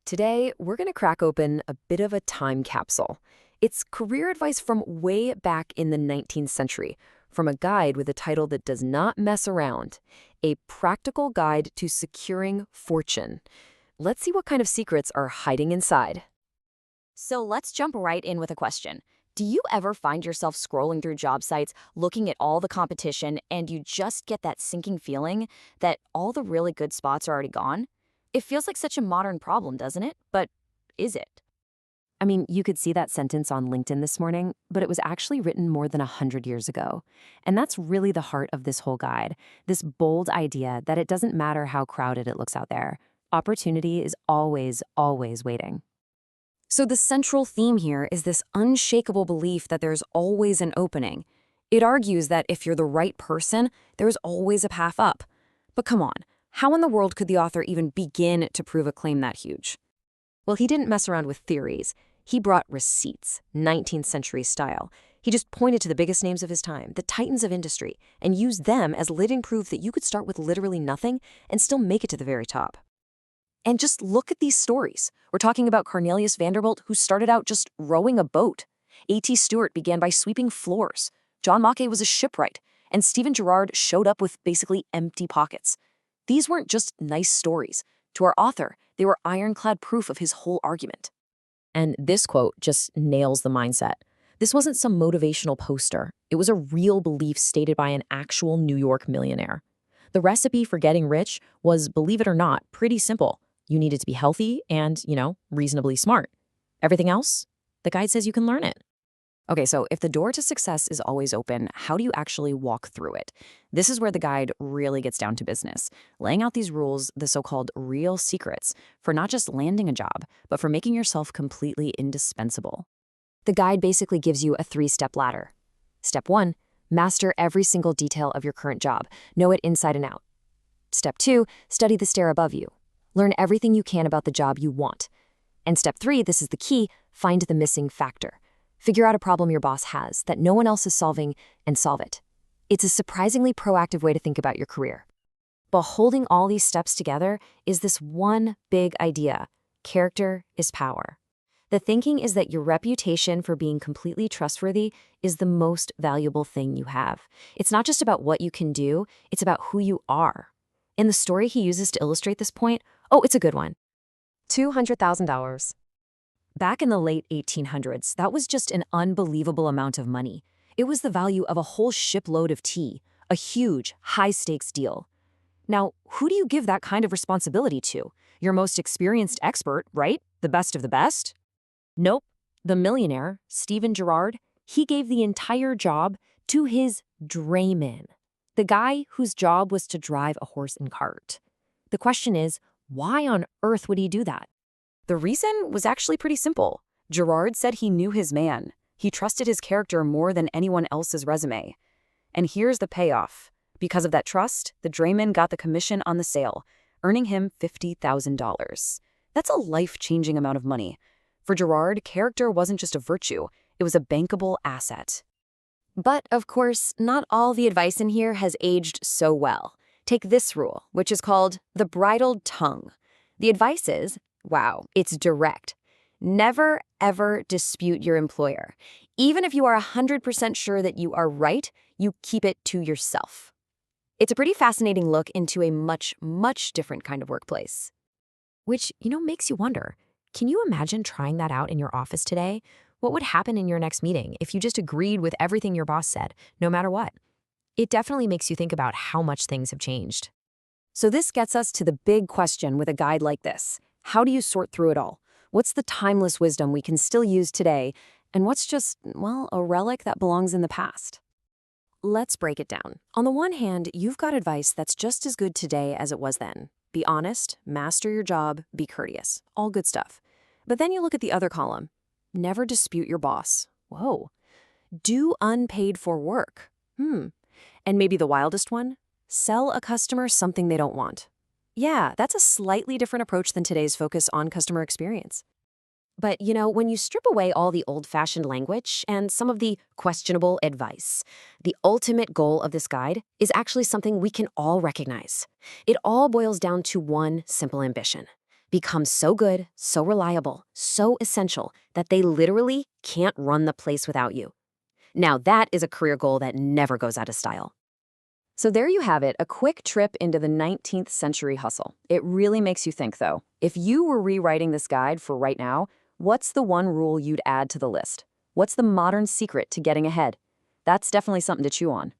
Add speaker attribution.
Speaker 1: Today, we're going to crack open a bit of a time capsule. It's career advice from way back in the 19th century, from a guide with a title that does not mess around, A Practical Guide to Securing Fortune. Let's see what kind of secrets are hiding inside.
Speaker 2: So let's jump right in with a question. Do you ever find yourself scrolling through job sites, looking at all the competition, and you just get that sinking feeling that all the really good spots are already gone? It feels like such a modern problem, doesn't it? But is it?
Speaker 1: I mean, you could see that sentence on LinkedIn this morning, but it was actually written more than 100 years ago. And that's really the heart of this whole guide, this bold idea that it doesn't matter how crowded it looks out there. Opportunity is always, always waiting.
Speaker 2: So the central theme here is this unshakable belief that there's always an opening. It argues that if you're the right person, there's always a path up. But come on, how in the world could the author even begin to prove a claim that huge?
Speaker 1: Well, he didn't mess around with theories. He brought receipts, 19th century style. He just pointed to the biggest names of his time, the titans of industry, and used them as living proof that you could start with literally nothing and still make it to the very top. And just look at these stories. We're talking about Cornelius Vanderbilt, who started out just rowing a boat. A.T. Stewart began by sweeping floors. John Mackay was a shipwright. And Stephen Girard showed up with basically empty pockets. These weren't just nice stories. To our author, they were ironclad proof of his whole argument. And this quote just nails the mindset. This wasn't some motivational poster. It was a real belief stated by an actual New York millionaire. The recipe for getting rich was, believe it or not, pretty simple. You needed to be healthy and, reasonably smart. Everything else, the guide says you can learn it. Okay, so if the door to success is always open, how do you actually walk through it? This is where the guide really gets down to business, laying out these rules, the so-called real secrets, for not just landing a job, but for making yourself completely indispensable. The guide basically gives you a 3-step ladder. Step 1, master every single detail of your current job. Know it inside and out. Step 2, study the stair above you. Learn everything you can about the job you want. And step 3, this is the key, find the missing factor. Figure out a problem your boss has that no one else is solving and solve it. It's a surprisingly proactive way to think about your career. But holding all these steps together is this one big idea. Character is power. The thinking is that your reputation for being completely trustworthy is the most valuable thing you have. It's not just about what you can do, it's about who you are. In the story he uses to illustrate this point, it's a good one. $200,000. Back in the late 1800s, that was just an unbelievable amount of money. It was the value of a whole shipload of tea, a huge, high-stakes deal. Now, who do you give that kind of responsibility to? Your most experienced expert, right? The best of the best? Nope. The millionaire, Stephen Girard, he gave the entire job to his drayman, the guy whose job was to drive a horse and cart. The question is, why on earth would he do that? The reason was actually pretty simple. Girard said he knew his man. He trusted his character more than anyone else's resume. And here's the payoff. Because of that trust, the drayman got the commission on the sale, earning him $50,000. That's a life-changing amount of money. For Girard, character wasn't just a virtue, it was a bankable asset. But, of course, not all the advice in here has aged so well. Take this rule, which is called the bridled tongue. The advice is, wow, it's direct. Never, ever dispute your employer. Even if you are 100% sure that you are right, you keep it to yourself. It's a pretty fascinating look into a much, much different kind of workplace. Which, makes you wonder, can you imagine trying that out in your office today? What would happen in your next meeting if you just agreed with everything your boss said, no matter what? It definitely makes you think about how much things have changed. So this gets us to the big question with a guide like this. How do you sort through it all? What's the timeless wisdom we can still use today? And what's just, a relic that belongs in the past? Let's break it down. On the one hand, you've got advice that's just as good today as it was then. Be honest, master your job, be courteous. All good stuff. But then you look at the other column. Never dispute your boss. Whoa. Do unpaid for work. And maybe the wildest one? Sell a customer something they don't want. Yeah, that's a slightly different approach than today's focus on customer experience. But, when you strip away all the old-fashioned language and some of the questionable advice, the ultimate goal of this guide is actually something we can all recognize. It all boils down to one simple ambition.
Speaker 2: become so good, so reliable, so essential that they literally can't run the place without you. Now, that is a career goal that never goes out of style.
Speaker 1: So there you have it, a quick trip into the 19th century hustle. It really makes you think, though. If you were rewriting this guide for right now, what's the one rule you'd add to the list? What's the modern secret to getting ahead? That's definitely something to chew on.